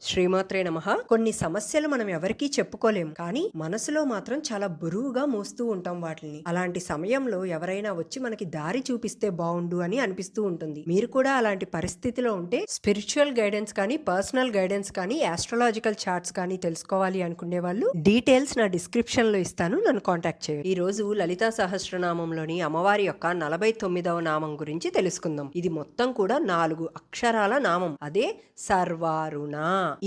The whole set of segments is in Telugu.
శ్రీమాత్రే నమః. కొన్ని సమస్యలు మనం ఎవరికీ చెప్పుకోలేం, కానీ మనసులో మాత్రం చాలా బరువుగా మోస్తూ ఉంటాం వాటిని. అలాంటి సమయంలో ఎవరైనా వచ్చి మనకి దారి చూపిస్తే బాగుండు అని అనిపిస్తూ ఉంటుంది. మీరు కూడా అలాంటి పరిస్థితిలో ఉంటే స్పిరిచువల్ గైడెన్స్ కానీ, పర్సనల్ గైడెన్స్ కానీ, ఆస్ట్రాలజికల్ చార్ట్స్ కానీ తెలుసుకోవాలి అనుకునే వాళ్ళు డీటెయిల్స్ నా డిస్క్రిప్షన్ లో ఇస్తాను, నన్ను కాంటాక్ట్ చేయండి. ఈ రోజు లలితా సహస్రనామంలోని అమ్మవారి యొక్క 49వ నామం గురించి తెలుసుకుందాం. ఇది మొత్తం కూడా 4 అక్షరాల నామం. అదే సర్వారుణ.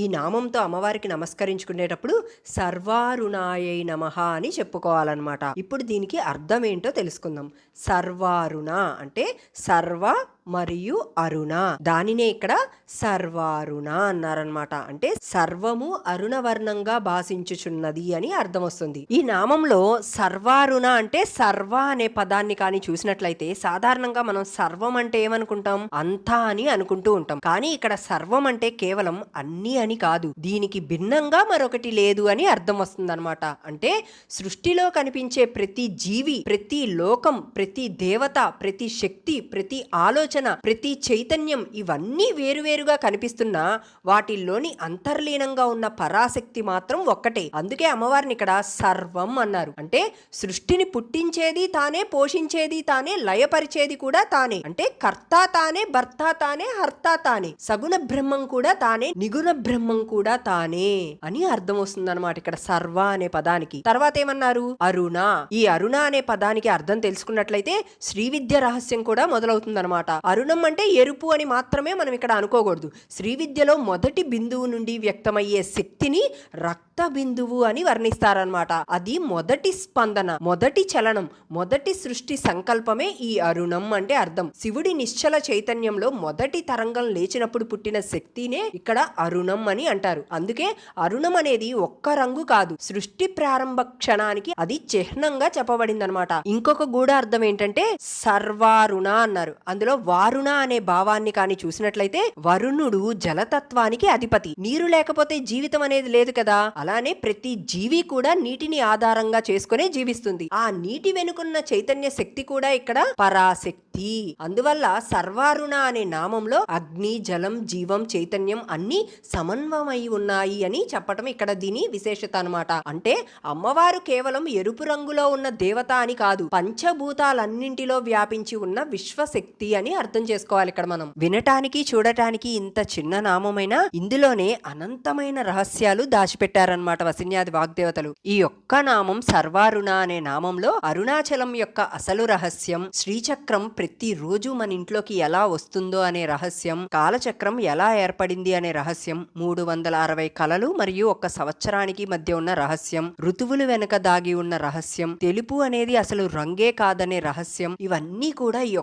ఈ నామంతో అమ్మవారికి నమస్కరించుకునేటప్పుడు సర్వారుణాయై నమః అని చెప్పుకోవాలన్నమాట. ఇప్పుడు దీనికి అర్థం ఏంటో తెలుసుకుందాం. సర్వారుణ అంటే సర్వ మరియు అరుణ, దానినే ఇక్కడ సర్వారుణ అన్నారనమాట. అంటే సర్వము అరుణవర్ణంగా భాషించుచున్నది అని అర్థం వస్తుంది. ఈ నామంలో సర్వారుణ అంటే సర్వ అనే పదాన్ని కానీ చూసినట్లయితే సాధారణంగా మనం సర్వం అంటే ఏమనుకుంటాం, అంతా అని అనుకుంటూ ఉంటాం. కానీ ఇక్కడ సర్వం అంటే కేవలం అన్ని అని కాదు, దీనికి భిన్నంగా మరొకటి లేదు అని అర్థం వస్తుందన్నమాట. అంటే సృష్టిలో కనిపించే ప్రతి జీవి, ప్రతి లోకం, ప్రతి దేవత, ప్రతి శక్తి, ప్రతి ఆలోచన, ప్రతి చైతన్యం ఇవన్నీ వేరువేరుగా కనిపిస్తున్నా వాటిల్లోని అంతర్లీనంగా ఉన్న పరాశక్తి మాత్రం ఒక్కటే. అందుకే అమ్మవారిని ఇక్కడ సర్వం అన్నారు. అంటే సృష్టిని పుట్టించేది తానే, పోషించేది తానే, లయపరిచేది కూడా తానే. అంటే కర్త తానే, భర్త తానే, హర్త తానే, సగుణ బ్రహ్మం కూడా తానే, నిగుణ బ్రహ్మం కూడా తానే అని అర్థం వస్తుంది అనమాట ఇక్కడ సర్వ అనే పదానికి. తర్వాత ఏమన్నారు, అరుణ. ఈ అరుణ అనే పదానికి అర్థం తెలుసుకున్నట్లయితే శ్రీవిద్య రహస్యం కూడా మొదలవుతుందన్నమాట. అరుణం అంటే ఎరుపు అని మాత్రమే మనం ఇక్కడ అనుకోకూడదు. శ్రీవిద్యలో మొదటి బిందువు నుండి వ్యక్తమయ్యే శక్తిని రక్త బిందువు అని వర్ణిస్తారనమాట. అది మొదటి స్పందన, మొదటి చలనం, మొదటి సృష్టి సంకల్పమే ఈ అరుణం అంటే అర్థం. శివుడి నిశ్చల చైతన్యంలో మొదటి తరంగం లేచినప్పుడు పుట్టిన శక్తినే ఇక్కడ అరుణం అని అంటారు. అందుకే అరుణం అనేది ఒక్క రంగు కాదు, సృష్టి ప్రారంభ క్షణానికి అది చిహ్నంగా చెప్పబడింది అనమాట. ఇంకొక గూఢ అర్థం ఏంటంటే సర్వారుణ అన్నారు. అందులో వారుణ అనే భావాన్ని కానీ చూసినట్లయితే వరుణుడు జలతత్వానికి అధిపతి. నీరు లేకపోతే జీవితం అనేది లేదు కదా, అలానే ప్రతి జీవి కూడా నీటిని ఆధారంగా చేసుకునే జీవిస్తుంది. ఆ నీటి వెనుకున్న చైతన్య శక్తి కూడా ఇక్కడ పరాశక్తి. అందువల్ల సర్వారుణ అనే నామంలో అగ్ని, జలం, జీవం, చైతన్యం అన్ని సమన్వయమై ఉన్నాయి అని చెప్పటం ఇక్కడ దీని విశేషత అనమాట. అంటే అమ్మవారు కేవలం ఎరుపు రంగులో ఉన్న దేవత అని కాదు, పంచభూతాలన్నింటిలో వ్యాపించి ఉన్న విశ్వశక్తి అని అర్థం చేసుకోవాలి ఇక్కడ మనం. వినటానికి చూడటానికి ఇంత చిన్న నామమైనా ఇందులోనే అనంతమైన రహస్యాలు దాచిపెట్టారనమాట వసిన్యాది వాగ్దేవతలు. ఈ ఒక్క నామం సర్వారుణ అనే నామంలో అరుణాచలం యొక్క అసలు రహస్యం, శ్రీచక్రం ప్రతి రోజు మన ఇంట్లోకి ఎలా వస్తుందో అనే రహస్యం, కాలచక్రం ఎలా ఏర్పడింది అనే రహస్యం, 360 కళలు మరియు 1 సంవత్సరానికి మధ్య ఉన్న రహస్యం, ఋతువులు వెనుక దాగి ఉన్న రహస్యం, తెలుపు అనేది అసలు రంగే కాదనే రహస్యం, ఇవన్నీ కూడా ఈ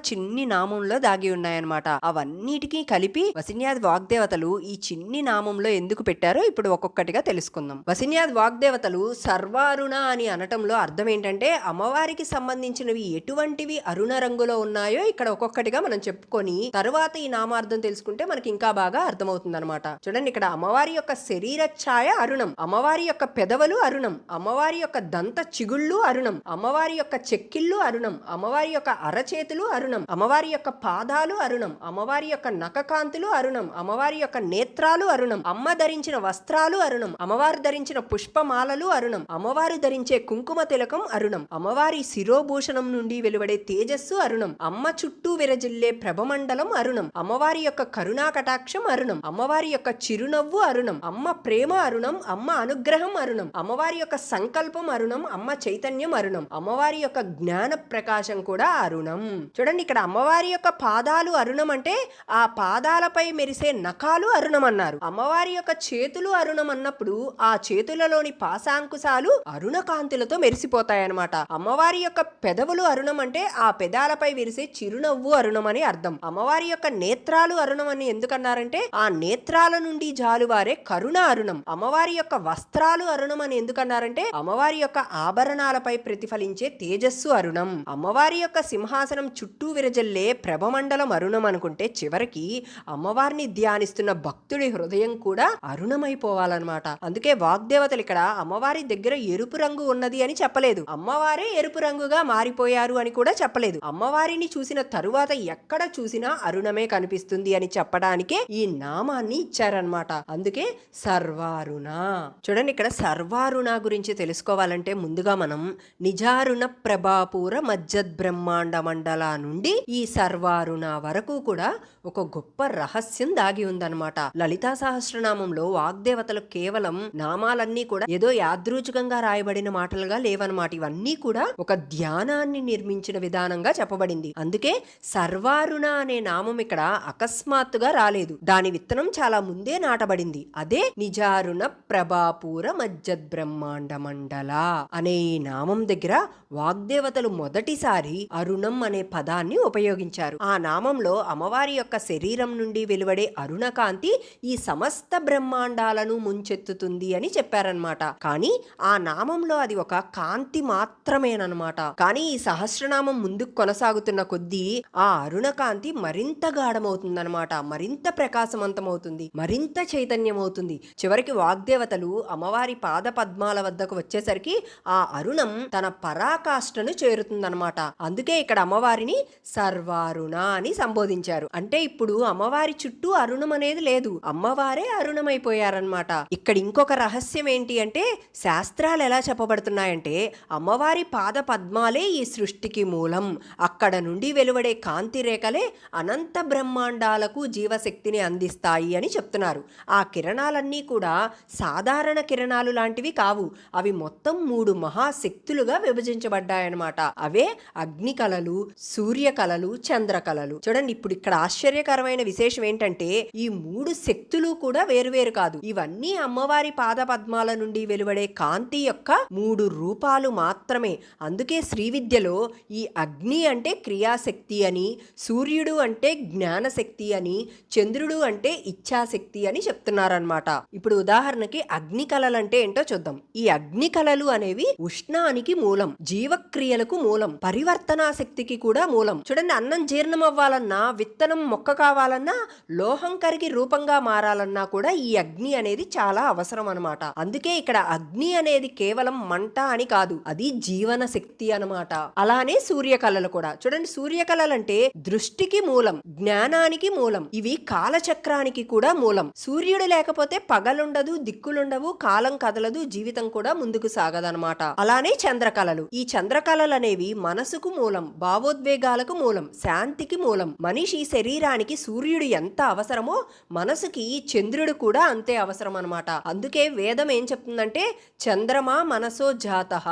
చిన్ని నామంలో దాగి ఉన్నాయన్నమాట. అవన్నిటికీ కలిపి వసిన్యాది వాగ్దేవతలు ఈ చిన్ని నామంలో ఎందుకు పెట్టారో ఇప్పుడు ఒక్కొక్కటిగా తెలుసుకుందాం. వసిన్యాది వాగ్దేవతలు సర్వారుణ అని అనటంలో అర్థం ఏంటంటే అమ్మవారికి సంబంధించినవి ఎటువంటివి అరుణ రంగులో ఉన్నాయో ఇక్కడ ఒక్కొక్కటిగా మనం చెప్పుకొని తరువాత ఈ నామార్థం తెలుసుకుంటే మనకి ఇంకా బాగా అర్థమవుతుంది అనమాట. చూడండి, ఇక్కడ అమ్మవారి యొక్క శరీర ఛాయ అరుణం, అమ్మవారి యొక్క పెదవులు అరుణం, అమ్మవారి యొక్క దంత చిగుళ్ళు అరుణం, అమ్మవారి యొక్క చెక్కిళ్ళు అరుణం, అమ్మవారి యొక్క అరచేతులు అరుణం, అమ్మవారి యొక్క పాదాలు అరుణం, అమ్మవారి యొక్క నఖకాంతులు అరుణం, అమ్మవారి యొక్క నేత్రాలు అరుణం, అమ్మ ధరించిన వస్త్రాలు అరుణం, అమ్మవారు ధరించిన పుష్పమాలలు అరుణం, అమ్మవారు ధరించే కుంకుమ తిలకం అరుణం, అమ్మవారి శిరోభూషణం నుండి వెలువడే తేజస్సు అరుణం, అమ్మ చుట్టూ విరజిల్లే ప్రభమండలం అరుణం, అమ్మవారి యొక్క కరుణా కటాక్షం అరుణం, అమ్మవారి యొక్క చిరునవ్వు అరుణం, అమ్మ ప్రేమ అరుణం, అమ్మ అనుగ్రహం అరుణం, అమ్మవారి యొక్క సంకల్పం అరుణం, అమ్మ చైతన్యం అరుణం, అమ్మవారి యొక్క జ్ఞాన ప్రకాశం కూడా అరుణం. చూడండి, ఇక్కడ అమ్మవారి యొక్క పాదాలు అరుణం అంటే ఆ పాదాలపై మెరిసే నఖాలు అరుణం అన్నారు. అమ్మవారి యొక్క చేతులు అరుణం అన్నప్పుడు ఆ చేతులలోని పాశాంకుశాలు అరుణ కాంతులతో మెరిసిపోతాయన్నమాట. అమ్మవారి యొక్క పెదవులు అరుణం అంటే ఆ పెదాలపై విరిసే చిరునవ్వు అరుణం అని అర్థం. అమ్మవారి యొక్క నేత్రాలు అరుణం అని ఎందుకన్నారంటే ఆ నేత్రాల నుండి జాలువారే కరుణ అరుణం. అమ్మవారి యొక్క వస్త్రాలు అరుణం అని ఎందుకన్నారంటే అమ్మవారి యొక్క ఆభరణాలపై ప్రతిఫలించే తేజస్సు అరుణం. అమ్మవారి యొక్క సింహాసనం చుట్టూ చుట్టూ విరజల్లే ప్రభమండలం అరుణం అనుకుంటే చివరికి అమ్మవారిని ధ్యానిస్తున్న భక్తుడి హృదయం కూడా అరుణమైపోవాలన్నమాట. అందుకే వాగ్దేవతలు ఇక్కడ అమ్మవారి దగ్గర ఎరుపు రంగు ఉన్నది అని చెప్పలేదు, అమ్మవారే ఎరుపు రంగుగా మారిపోయారు అని కూడా చెప్పలేదు. అమ్మవారిని చూసిన తరువాత ఎక్కడ చూసినా అరుణమే కనిపిస్తుంది అని చెప్పడానికే ఈ నామాన్ని ఇచ్చారనమాట. అందుకే సర్వారుణ. చూడండి, ఇక్కడ సర్వారుణ గురించి తెలుసుకోవాలంటే ముందుగా మనం నిజారుణ ప్రభాపూర మజ్జద్ బ్రహ్మాండ మండల నుండి ఈ సర్వారుణ వరకు కూడా ఒక గొప్ప రహస్యం దాగి ఉందన్నమాట. లలితా సహస్రనామంలో వాగ్దేవతలు కేవలం నామాలన్నీ కూడా ఏదో యాదృచ్ఛికంగా రాయబడిన మాటలుగా లేవన్నమాట. ఇవన్నీ కూడా ఒక ధ్యానాన్ని నిర్మించిన విధానంగా చెప్పబడింది. అందుకే సర్వారుణ అనే నామం ఇక్కడ అకస్మాత్తుగా రాలేదు, దాని విత్తనం చాలా ముందే నాటబడింది. అదే నిజారుణ ప్రభాపూర మజ్జద్ బ్రహ్మాండ మండల అనే ఈ నామం దగ్గర వాగ్దేవతలు మొదటిసారి అరుణం అనే పదాన్ని ఉపయోగించారు. ఆ నామంలో అమ్మవారి యొక్క శరీరం నుండి వెలువడే అరుణ కాంతి ఈ సమస్త బ్రహ్మాండాలను ముంచెత్తుతుంది అని చెప్పారనమాట. కానీ ఆ నామంలో అది ఒక కాంతి మాత్రమేనమాట. కానీ ఈ సహస్రనామం ముందుకు కొనసాగుతున్న కొద్దీ ఆ అరుణ కాంతి మరింత గాఢమవుతుందన్నమాట, మరింత ప్రకాశవంతమవుతుంది, మరింత చైతన్యమవుతుంది. చివరికి వాగ్దేవతలు అమ్మవారి పాద పద్మాల వద్దకు వచ్చేసరికి ఆ అరుణం తన పరాకాష్ఠను చేరుతుందన్నమాట. అందుకే ఇక్కడ అమ్మవారిని సర్వారుణ అని సంబోధించారు. అంటే ఇప్పుడు అమ్మవారి చుట్టూ అరుణం అనేది లేదు, అమ్మవారే అరుణమైపోయారన్నమాట. ఇక్కడ ఇంకొక రహస్యం ఏంటి అంటే, శాస్త్రాలు ఎలా చెప్పబడుతున్నాయంటే అమ్మవారి పాద పద్మాలే ఈ సృష్టికి మూలం, అక్కడ నుండి వెలువడే కాంతి రేఖలే అనంత బ్రహ్మాండాలకు జీవశక్తిని అందిస్తాయి అని చెప్తున్నారు. ఆ కిరణాలన్నీ కూడా సాధారణ కిరణాలు లాంటివి కావు, అవి మొత్తం 3 మహాశక్తులుగా విభజించబడ్డాయన్నమాట. అవే అగ్ని కళలు, సూర్య కళలు, చంద్ర కళలు. చూడండి, ఇప్పుడు ఇక్కడ ఆశ్చర్యకరమైన విశేషం ఏంటంటే ఈ 3 శక్తులు కూడా వేరువేరు కాదు, ఇవన్నీ అమ్మవారి పాద పద్మాల నుండి వెలువడే కాంతి యొక్క 3 రూపాలు మాత్రమే. అందుకే శ్రీ విద్యలో ఈ అగ్ని అంటే క్రియాశక్తి అని, సూర్యుడు అంటే జ్ఞానశక్తి అని, చంద్రుడు అంటే ఇచ్ఛాశక్తి అని చెప్తున్నారనమాట. ఇప్పుడు ఉదాహరణకి అగ్ని కళలు అంటే ఏంటో చూద్దాం. ఈ అగ్ని కళలు అనేవి ఉష్ణానికి మూలం, జీవక్రియలకు మూలం, పరివర్తనా శక్తికి కూడా మూలం. చూడండి, అన్నం జీర్ణం అవ్వాలన్నా, విత్తనం మొక్క కావాలన్నా, లోహం కరిగి రూపంగా మారాలన్నా కూడా ఈ అగ్ని అనేది చాలా అవసరం అనమాట. అందుకే ఇక్కడ అగ్ని అనేది కేవలం మంట అని కాదు, అది జీవన శక్తి అనమాట. అలానే సూర్యకళలు కూడా. చూడండి, సూర్యకళలు అంటే దృష్టికి మూలం, జ్ఞానానికి మూలం, ఇవి కాలచక్రానికి కూడా మూలం. సూర్యుడు లేకపోతే పగలుండదు, దిక్కులుండవు, కాలం కదలదు, జీవితం కూడా ముందుకు సాగదనమాట. అలానే చంద్రకళలు. ఈ చంద్రకళలు అనేవి మనసుకు మూలం, భావోద్వేగాలకు మూలం, శాంతికి మూలం. మనిషి శరీరానికి సూర్యుడు ఎంత అవసరమో మనసుకి చంద్రుడు కూడా అంతే అవసరం అనమాట. అందుకే వేదం ఏం చెప్తుందంటే చంద్రమా మనసో జాతః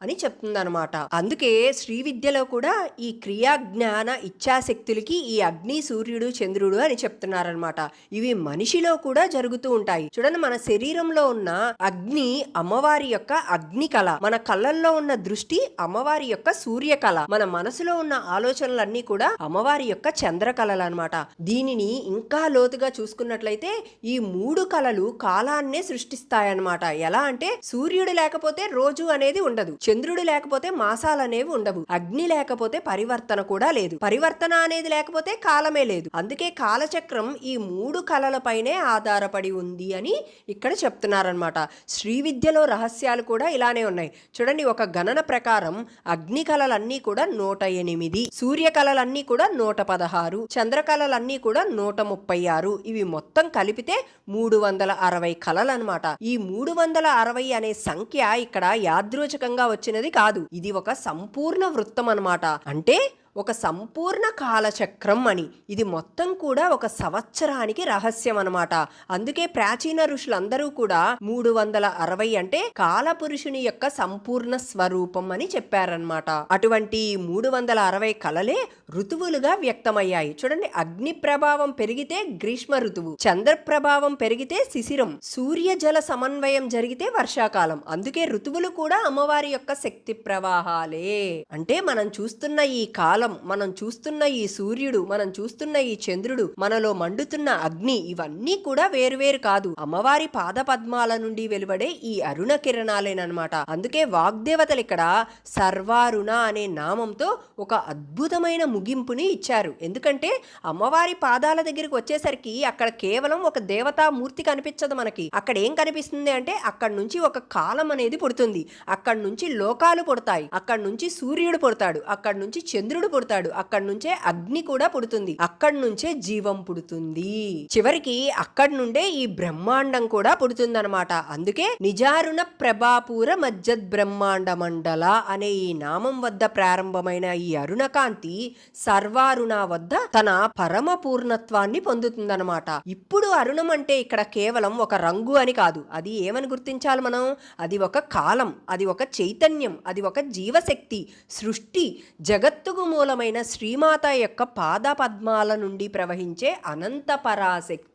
అని చెప్తుందనమాట. అందుకే శ్రీ విద్యలో కూడా ఈ క్రియా జ్ఞాన ఇచ్ఛాశక్తులకి ఈ అగ్ని, సూర్యుడు, చంద్రుడు అని చెప్తున్నారనమాట. ఇవి మనిషిలో కూడా జరుగుతూ ఉంటాయి. చూడండి, మన శరీరంలో ఉన్న అగ్ని అమ్మవారి యొక్క అగ్ని కళ, మన కళ్ళల్లో ఉన్న దృష్టి అమ్మవారి యొక్క సూర్య కళ, మన మనసులో ఉన్న ఆలోచనలన్నీ కూడా అమ్మవారి యొక్క చంద్ర కళలు అనమాట. దీనిని ఇంకా లోతుగా చూసుకున్నట్లయితే ఈ 3 కళలు కాలాన్నే సృష్టిస్తాయన్నమాట. ఎలా అంటే సూర్యుడు లేకపోతే రోజు అనేది ఉండదు, చంద్రుడు లేకపోతే మాసాలనేవి ఉండవు, అగ్ని లేకపోతే పరివర్తన కూడా లేదు, పరివర్తన అనేది లేకపోతే కాలమే లేదు. అందుకే కాలచక్రం ఈ 3 కళలపైనే ఆధారపడి ఉంది అని ఇక్కడ చెప్తున్నారనమాట. శ్రీ విద్యలో రహస్యాలు కూడా ఇలానే ఉన్నాయి. చూడండి, ఒక గణన ప్రకారం అగ్ని కళలన్నీ కూడా 108, సూర్య కళలన్నీ కూడా 116, చంద్ర కళలన్నీ కూడా 136. ఇవి మొత్తం కలిపితే 360 కళలు అనమాట. ఈ 360 అనే సంఖ్య ఇక్కడ యాదృచ్ఛికంగా వచ్చినది కాదు, ఇది ఒక సంపూర్ణ వృత్తం అనమాట. అంటే ఒక సంపూర్ణ కాలచక్రం అని. ఇది మొత్తం కూడా ఒక సంవత్సరానికి రహస్యం అనమాట. అందుకే ప్రాచీన ఋషులందరూ కూడా 360 అంటే కాలపురుషుని యొక్క సంపూర్ణ స్వరూపం అని చెప్పారనమాట. అటువంటి 360 కళలే ఋతువులుగా వ్యక్తమయ్యాయి. చూడండి, అగ్ని ప్రభావం పెరిగితే గ్రీష్మ ఋతువు, చంద్ర ప్రభావం పెరిగితే శిశిరం, సూర్య జల సమన్వయం జరిగితే వర్షాకాలం. అందుకే ఋతువులు కూడా అమ్మవారి యొక్క శక్తి ప్రవాహాలే. అంటే మనం చూస్తున్న ఈ కాలం స్థలం, మనం చూస్తున్న ఈ సూర్యుడు, మనం చూస్తున్న ఈ చంద్రుడు, మనలో మండుతున్న అగ్ని, ఇవన్నీ కూడా వేరువేరు కాదు, అమ్మవారి పాద పద్మాల నుండి వెలువడే ఈ అరుణ కిరణాలేనమాట. అందుకే వాగ్దేవతలు ఇక్కడ సర్వారుణ అనే నామంతో ఒక అద్భుతమైన ముగింపుని ఇచ్చారు. ఎందుకంటే అమ్మవారి పాదాల దగ్గరికి వచ్చేసరికి అక్కడ కేవలం ఒక దేవతా మూర్తి కనిపించదు మనకి. అక్కడ ఏం కనిపిస్తుంది అంటే అక్కడ నుంచి ఒక కాలం అనేది పుడుతుంది, అక్కడ నుంచి లోకాలు పుడతాయి, అక్కడ నుంచి సూర్యుడు పుడతాడు, అక్కడ నుంచి చంద్రుడు పుడతాడు, అక్కడ నుంచే అగ్ని కూడా పుడుతుంది, అక్కడి నుంచే జీవం పుడుతుంది, చివరికి అక్కడి నుండే ఈ బ్రహ్మాండం కూడా పుడుతుందన్నమాట. అందుకే నిజారుణ ప్రభాపూర మజ్జద్ బ్రహ్మాండ మండల అనే ఈ నామం వద్ద ప్రారంభమైన ఈ అరుణకాంతి సర్వారుణ వద్ద తన పరమ పూర్ణత్వాన్ని పొందుతుందన్నమాట. ఇప్పుడు అరుణం అంటే ఇక్కడ కేవలం ఒక రంగు అని కాదు, అది ఏమని గుర్తించాలి మనం, అది ఒక కాలం, అది ఒక చైతన్యం, అది ఒక జీవశక్తి, సృష్టి, జగత్తుకు మూలమైన శ్రీమాత యొక్క పాద పద్మాల నుండి ప్రవహించే అనంత పరాశక్తి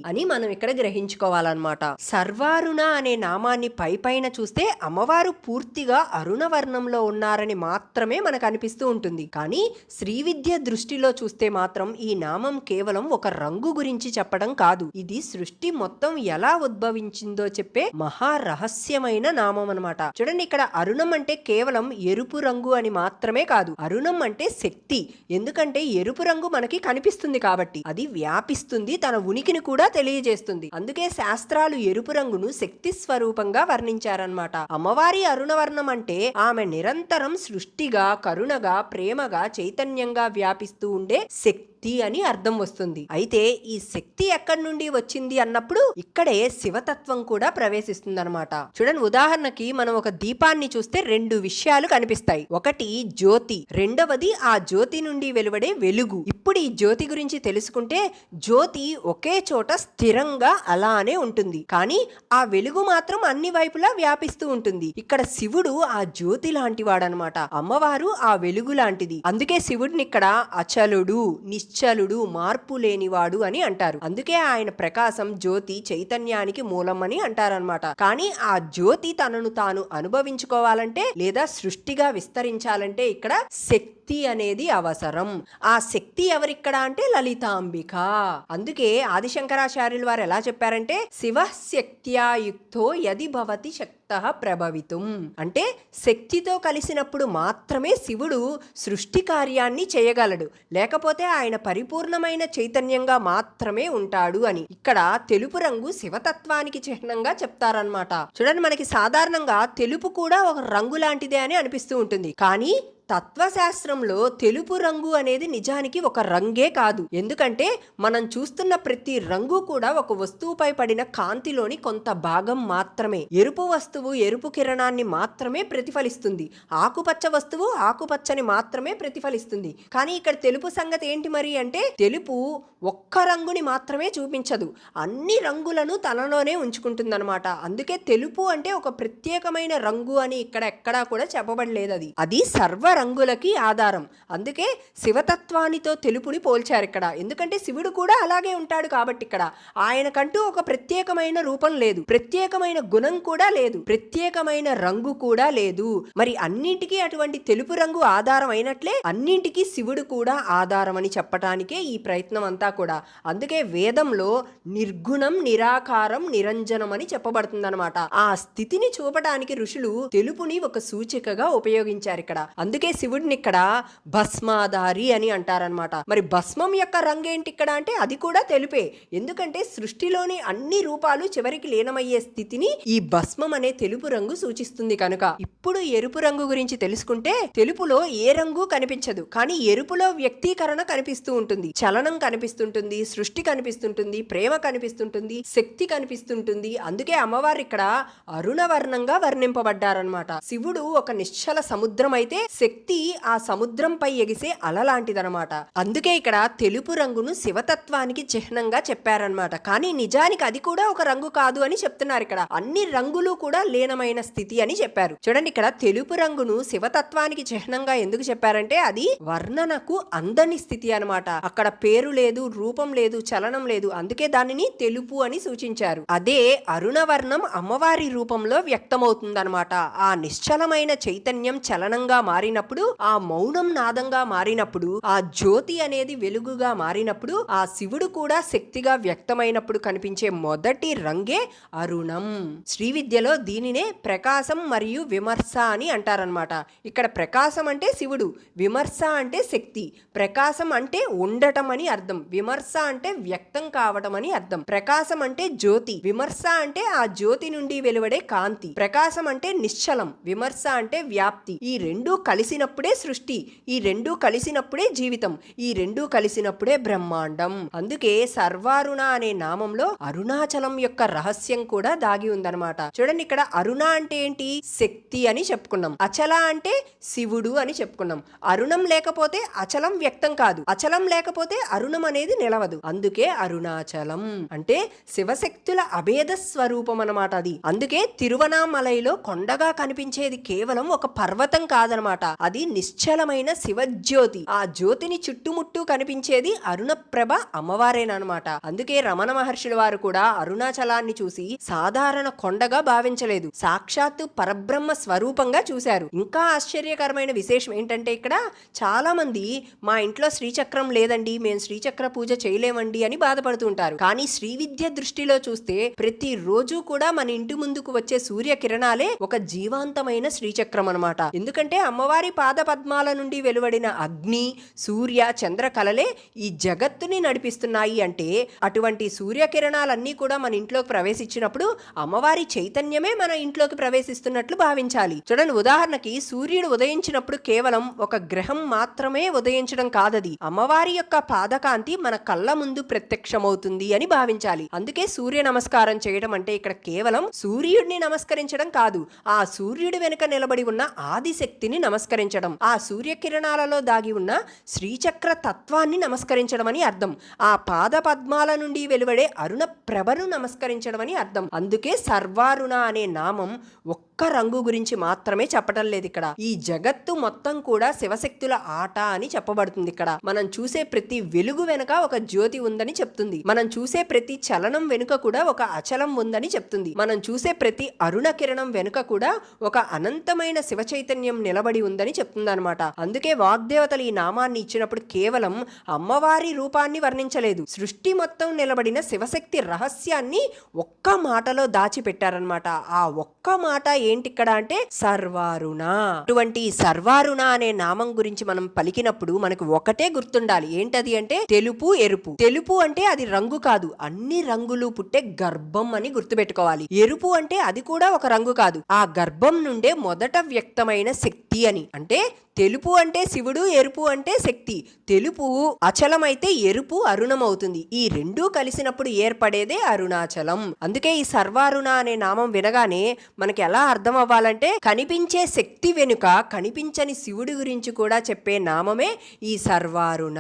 అని మనం ఇక్కడ గ్రహించుకోవాలన్నమాట. సర్వారుణ అనే నామాన్ని పైపైన చూస్తే అమ్మవారు పూర్తిగా అరుణవర్ణంలో ఉన్నారని మాత్రమే మనకు అనిపిస్తూ ఉంటుంది. కానీ శ్రీవిద్య దృష్టిలో చూస్తే మాత్రం ఈ నామం కేవలం ఒక రంగు గురించి చెప్పడం కాదు, ఇది సృష్టి మొత్తం ఎలా ఉద్భవించిందో చెప్పే మహా రహస్యమైన నామం అన్నమాట. చూడండి, ఇక్కడ అరుణం అంటే కేవలం ఎరుపు రంగు అని మాత్రమే కాదు, అరుణం అంటే శక్తి. ఎందుకంటే ఎరుపు రంగు మనకి కనిపిస్తుంది కాబట్టి, అది వ్యాపిస్తుంది, తన ఉనికిని కూడా తెలియజేస్తుంది. అందుకే శాస్త్రాలు ఎరుపు రంగును శక్తి స్వరూపంగా వర్ణించారన్నమాట. అమ్మవారి అరుణవర్ణం అంటే ఆమె నిరంతరం సృష్టిగా, కరుణగా, ప్రేమగా, చైతన్యంగా వ్యాపిస్తూ ఉండే శక్తి అని అర్థం వస్తుంది. అయితే ఈ శక్తి ఎక్కడి నుండి వచ్చింది అన్నప్పుడు ఇక్కడే శివతత్వం కూడా ప్రవేశిస్తుంది అనమాట. చూడండి, ఉదాహరణకి మనం ఒక దీపాన్ని చూస్తే రెండు విషయాలు కనిపిస్తాయి. ఒకటి జ్యోతి, రెండవది ఆ జ్యోతి నుండి వెలువడే వెలుగు. ఇప్పుడు ఈ జ్యోతి గురించి తెలుసుకుంటే జ్యోతి ఒకే చోట స్థిరంగా అలానే ఉంటుంది, కానీ ఆ వెలుగు మాత్రం అన్ని వైపులా వ్యాపిస్తూ ఉంటుంది. ఇక్కడ శివుడు ఆ జ్యోతి లాంటి వాడనమాట, అమ్మవారు ఆ వెలుగు లాంటిది. అందుకే శివుడిని ఇక్కడ అచలుడు, నిశ్చలుడు, మార్పు లేనివాడు అని అంటారు. అందుకే ఆయన ప్రకాశం, జ్యోతి చైతన్యానికి మూలం అని అంటారనమాట. కానీ ఆ జ్యోతి తనను తాను అనుభవించుకోవాలంటే లేదా సృష్టిగా విస్తరించాలంటే ఇక్కడ శక్తి అనేది అవసరం. ఆ శక్తి ఎవరిక్కడ అంటే లలితాంబిక. అందుకే ఆదిశంకరాచార్యులు వారు ఎలా చెప్పారంటే శివశక్త్యా యుక్తో యది భవతి శక్తః ప్రభవితుం. అంటే శక్తితో కలిసినప్పుడు మాత్రమే శివుడు సృష్టి కార్యాన్ని చేయగలడు, లేకపోతే ఆయన పరిపూర్ణమైన చైతన్యంగా మాత్రమే ఉంటాడు అని. ఇక్కడ తెలుపు రంగు శివతత్వానికి చిహ్నంగా చెప్తారనమాట. చూడండి, మనకి సాధారణంగా తెలుపు కూడా ఒక రంగు లాంటిదే అని అనిపిస్తూ ఉంటుంది, కానీ తత్వశాస్త్రంలో తెలుపు రంగు అనేది నిజానికి ఒక రంగే కాదు. ఎందుకంటే మనం చూస్తున్న ప్రతి రంగు కూడా ఒక వస్తువుపై పడిన కాంతిలోని కొంత భాగం మాత్రమే. ఎరుపు వస్తువు ఎరుపు కిరణాన్ని మాత్రమే ప్రతిఫలిస్తుంది, ఆకుపచ్చ వస్తువు ఆకుపచ్చని మాత్రమే ప్రతిఫలిస్తుంది. కానీ ఇక్కడ తెలుపు సంగతి ఏంటి మరి అంటే తెలుపు ఒక్క రంగుని మాత్రమే చూపించదు, అన్ని రంగులను తనలోనే ఉంచుకుంటుందన్నమాట. అందుకే తెలుపు అంటే ఒక ప్రత్యేకమైన రంగు అని ఇక్కడ ఎక్కడా కూడా చెప్పబడలేదు. అది సర్వ రంగులకి ఆధారం. అందుకే శివతత్వానితో తెలుపుని పోల్చారు ఇక్కడ. ఎందుకంటే శివుడు కూడా అలాగే ఉంటాడు కాబట్టి ఇక్కడ ఆయనకంటూ ఒక ప్రత్యేకమైన రూపం లేదు, ప్రత్యేకమైన గుణం కూడా లేదు, ప్రత్యేకమైన రంగు కూడా లేదు. మరి అన్నింటికీ అటువంటి తెలుపు రంగు ఆధారం అయినట్లే అన్నింటికీ శివుడు కూడా ఆధారం అని చెప్పటానికే ఈ ప్రయత్నం అంతా కూడా. అందుకే వేదంలో నిర్గుణం, నిరాకారం, నిరంజనం అని చెప్పబడుతుందన్నమాట. ఆ స్థితిని చూపడానికి ఋషులు తెలుపుని ఒక సూచికగా ఉపయోగించారు ఇక్కడ. అందుకే శివుడిని ఇక్కడ భస్మాధారి అని అంటారనమాట. మరి భస్మం యొక్క రంగేంటి ఇక్కడ అంటే అది కూడా తెలుపే. ఎందుకంటే సృష్టిలోని అన్ని రూపాలు చివరికి లీనమయ్యే స్థితిని ఈ భస్మం అనే తెలుపు రంగు సూచిస్తుంది కనుక. ఇప్పుడు ఎరుపు రంగు గురించి తెలుసుకుంటే తెలుపులో ఏ రంగు కనిపించదు, కానీ ఎరుపులో వ్యక్తీకరణ కనిపిస్తూ ఉంటుంది, చలనం కనిపిస్తుంటుంది, సృష్టి కనిపిస్తుంటుంది, ప్రేమ కనిపిస్తుంటుంది, శక్తి కనిపిస్తుంటుంది. అందుకే అమ్మవారు ఇక్కడ అరుణవర్ణంగా వర్ణింపబడ్డారనమాట. శివుడు ఒక నిశ్చల సముద్రం అయితే శక్తి ఆ సముద్రంపై ఎగిసే అలలాంటిదనమాట. అందుకే ఇక్కడ తెలుపు రంగును శివతత్వానికి చిహ్నంగా చెప్పారనమాట. కానీ నిజానికి అది కూడా ఒక రంగు కాదు అని చెప్తున్నారు ఇక్కడ. అన్ని రంగులు కూడా లీనమైన స్థితి అని చెప్పారు. చూడండి, ఇక్కడ తెలుపు రంగును శివతత్వానికి చిహ్నంగా ఎందుకు చెప్పారంటే అది వర్ణనకు అందని స్థితి అనమాట. అక్కడ పేరు లేదు, రూపం లేదు, చలనం లేదు, అందుకే దానిని తెలుపు అని సూచించారు. అదే అరుణవర్ణం అమ్మవారి రూపంలో వ్యక్తమవుతుందన్నమాట. ఆ నిశ్చలమైన చైతన్యం చలనంగా మారినప్పుడు, ఆ మౌనం నాదంగా మారినప్పుడు, ఆ జ్యోతి అనేది వెలుగుగా మారినప్పుడు, ఆ శివుడు కూడా శక్తిగా వ్యక్తమైనప్పుడు కనిపించే మొదటి రంగే అరుణం. శ్రీ విద్యలో దీనినే ప్రకాశం మరియు విమర్శ అని అంటారనమాట. ఇక్కడ ప్రకాశం అంటే శివుడు, విమర్శ అంటే శక్తి. ప్రకాశం అంటే ఉండటం అని అర్థం, విమర్శ అంటే వ్యక్తం కావటం అని అర్థం. ప్రకాశం అంటే జ్యోతి, విమర్శ అంటే ఆ జ్యోతి నుండి వెలువడే కాంతి. ప్రకాశం అంటే నిశ్చలం, విమర్శ అంటే వ్యాప్తి. ఈ రెండూ కలిసినప్పుడే సృష్టి, ఈ రెండూ కలిసినప్పుడే జీవితం, ఈ రెండూ కలిసినప్పుడే బ్రహ్మాండం. అందుకే సర్వారుణ అనే నామంలో అరుణాచలం యొక్క రహస్యం కూడా దాగి ఉందన్నమాట. చూడండి, ఇక్కడ అరుణ అంటే ఏంటి? శక్తి అని చెప్పుకున్నాం. అచల అంటే శివుడు అని చెప్పుకున్నాం. అరుణం లేకపోతే అచలం వ్యక్తం కాదు, అచలం లేకపోతే అరుణం అనేది నిలవదు. అందుకే అరుణాచలం అంటే శివశక్తుల అభేద స్వరూపం అన్నమాట అది. అందుకే తిరువనామలైలో కొండగా కనిపించేది కేవలం ఒక పర్వతం కాదనమాట, అది నిశ్చలమైన శివజ్యోతి. ఆ జ్యోతిని చుట్టుముట్టు కనిపించేది అరుణప్రభ అమ్మవారేనమాట. అందుకే రమణ మహర్షుల వారు కూడా అరుణాచలాన్ని చూసి సాధారణ కొండగా భావించలేదు, సాక్షాత్తు పరబ్రహ్మ స్వరూపంగా చూశారు. ఇంకా ఆశ్చర్యకరమైన విశేషం ఏంటంటే, ఇక్కడ చాలా మంది మా ఇంట్లో శ్రీచక్రం లేదండి, మేము శ్రీచక్ర పూజ చేయలేమండి అని బాధపడుతూ ఉంటారు. కానీ శ్రీ విద్య దృష్టిలో చూస్తే ప్రతి రోజు కూడా మన ఇంటి ముందుకు వచ్చే సూర్య కిరణాలే ఒక జీవాంతమైన శ్రీచక్రం అన్నమాట. ఎందుకంటే అమ్మవారి పాద పద్మాల నుండి వెలువడిన అగ్ని, సూర్య, చంద్ర కళలే ఈ జగత్తుని నడిపిస్తున్నాయి. అంటే అటువంటి సూర్య కిరణాలన్నీ కూడా మన ఇంట్లోకి ప్రవేశించినప్పుడు అమ్మవారి చైతన్యమే మన ఇంట్లోకి ప్రవేశిస్తున్నట్లు భావించాలి. చూడండి, ఉదాహరణకి సూర్యుడు ఉదయించినప్పుడు కేవలం ఒక గ్రహం మాత్రమే ఉదయించడం కాదది, అమ్మవారి యొక్క పాదకాంతి మన కళ్ళ ముందు ప్రత్యక్షమవుతుంది అని భావించాలి. అందుకే సూర్య నమస్కారం చేయడం అంటే ఇక్కడ కేవలం సూర్యుడిని నమస్కరించడం కాదు, ఆ సూర్యుడి వెనుక నిలబడి ఉన్న ఆదిశక్తిని నమస్కరించడం, ఆ సూర్యకిరణాలలో దాగి ఉన్న శ్రీచక్ర తత్వాన్ని నమస్కరించడం అని అర్థం, ఆ పాద పద్మాల నుండి వెలువడే అరుణ ప్రభను నమస్కరించడం అని అర్థం. అందుకే సర్వారుణ అనే నామం ఒక్క రంగు గురించి మాత్రమే చెప్పడం లేదు ఇక్కడ, ఈ జగత్తు మొత్తం కూడా శివశక్తుల ఆట అని చెప్పబడుతుంది. ఇక్కడ మనం చూసే ప్రతి వెలుగు వెనుక ఒక జ్యోతి ఉందని చెప్తుంది, మనం చూసే ప్రతి చలనం వెనుక కూడా ఒక అచలం ఉందని చెప్తుంది, మనం చూసే ప్రతి అరుణ కిరణం వెనుక కూడా ఒక అనంతమైన శివ చైతన్యం నిలబడి ఉందని చెప్తుంది అనమాట. అందుకే వాగ్దేవతలు ఈ నామాన్ని ఇచ్చినప్పుడు కేవలం అమ్మవారి రూపాన్ని వర్ణించలేదు, సృష్టి మొత్తం నిలబడిన శివశక్తి రహస్యాన్ని ఒక్క మాటలో దాచిపెట్టారనమాట. ఆ ఒక్క మాట ఏంటి ఇక్కడ అంటే సర్వారుణ. అటువంటి సర్వారుణ అనే నామం గురించి మనం పలికినప్పుడు మనకు ఒకటే గుర్తుండాలి, ఏంటది అంటే తెలుపు, ఎరుపు. తెలుపు అంటే అది రంగు కాదు, అన్ని రంగులు పుట్టే గర్భం అని గుర్తుపెట్టుకోవాలి. ఎరుపు అంటే అది కూడా ఒక రంగు కాదు, ఆ గర్భం నుండే మొదట వ్యక్తమైన శక్తి అని. అంటే తెలుపు అంటే శివుడు, ఎరుపు అంటే శక్తి. తెలుపు అచలమైతే ఎరుపు అరుణం అవుతుంది, ఈ రెండూ కలిసినప్పుడు ఏర్పడేదే అరుణాచలం. అందుకే ఈ సర్వారుణ అనే నామం వినగానే మనకి ఎలా అర్థం అవ్వాలంటే, కనిపించే శక్తి వెనుక కనిపించని శివుడి గురించి కూడా చెప్పే నామమే ఈ సర్వారుణ.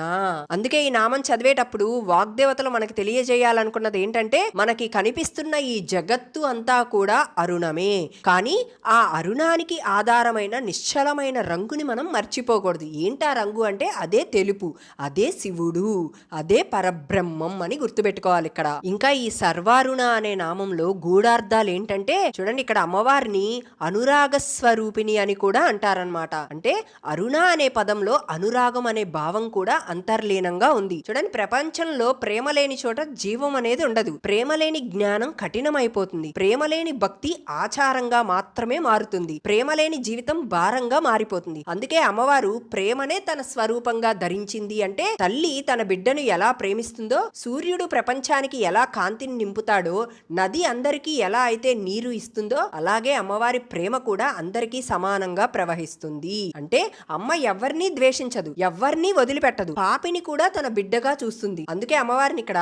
అందుకే ఈ నామం చదివేటప్పుడు వాగ్దేవతలు మనకి తెలియజేయాలనుకున్నది ఏంటంటే, మనకి కనిపిస్తున్న ఈ జగత్తు అంతా కూడా అరుణమే, కానీ ఆ అరుణానికి ఆధారమైన నిశ్చలమైన రంగుని మనం మర్చిపోకూడదు. ఏంటా రంగు అంటే అదే తెలుపు, అదే శివుడు, అదే పరబ్రహ్మం అని గుర్తుపెట్టుకోవాలి ఇక్కడ. ఇంకా ఈ సర్వారుణ అనే నామంలో గూఢార్థాలు ఏంటంటే, చూడండి, ఇక్కడ అమ్మవారిని అనురాగ స్వరూపిణి అని కూడా అంటారనమాట. అంటే అరుణ అనే పదంలో అనురాగం అనే భావం కూడా అంతర్లీనంగా ఉంది. చూడండి, ప్రపంచంలో ప్రేమ లేని చోట జీవం అనేది ఉండదు, ప్రేమ లేని జ్ఞానం కఠినమైపోతుంది, ప్రేమ లేని భక్తి ఆచారంగా మాత్రమే మారుతుంది, ప్రేమ లేని జీవితం భారంగా మారిపోతుంది. అందుకే అమ్మవారు ప్రేమనే తన స్వరూపంగా ధరించింది. అంటే తల్లి తన బిడ్డను ఎలా ప్రేమిస్తుందో, సూర్యుడు ప్రపంచానికి ఎలా కాంతిని నింపుతాడో, నది అందరికీ ఎలా అయితే నీరు ఇస్తుందో, అలాగే అమ్మవారి ప్రేమ కూడా అందరికీ సమానంగా ప్రవహిస్తుంది. అంటే అమ్మ ఎవరిని ద్వేషించదు, ఎవరిని వదిలిపెట్టదు, పాపిని కూడా తన బిడ్డగా చూస్తుంది. అందుకే అమ్మవారిని ఇక్కడ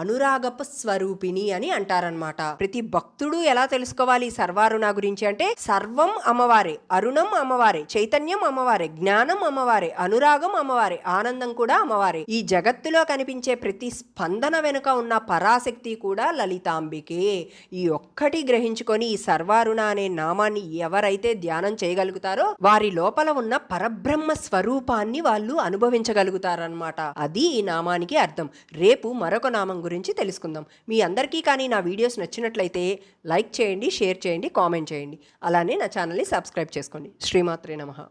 అనురాగప స్వరూపిణి అని అంటారనమాట. ప్రతి భక్తుడు ఎలా తెలుసుకోవాలి సర్వారుణ గురించి అంటే, సర్వం అమ్మవారే, అరుణం అమ్మవారే, చైతన్యం అమ్మవారే, అమ్మవారే, జ్ఞానం అమ్మవారే, అనురాగం అమ్మవారే, ఆనందం కూడా అమ్మవారే. ఈ జగత్తులో కనిపించే ప్రతి స్పందన వెనుక ఉన్న పరాశక్తి కూడా లలితాంబికే. ఈ ఒక్కటి గ్రహించుకొని ఈ సర్వారుణ అనే నామాన్ని ఎవరైతే ధ్యానం చేయగలుగుతారో వారి లోపల ఉన్న పరబ్రహ్మ స్వరూపాన్ని వాళ్ళు అనుభవించగలుగుతారనమాట. అది ఈ నామానికి అర్థం. రేపు మరొక నామం గురించి తెలుసుకుందాం. మీ అందరికీ కానీ నా వీడియోస్ నచ్చినట్లయితే లైక్ చేయండి, షేర్ చేయండి, కామెంట్ చేయండి. అలానే నా ఛానల్ని సబ్స్క్రైబ్ చేసుకోండి. శ్రీమాత్రే నమః.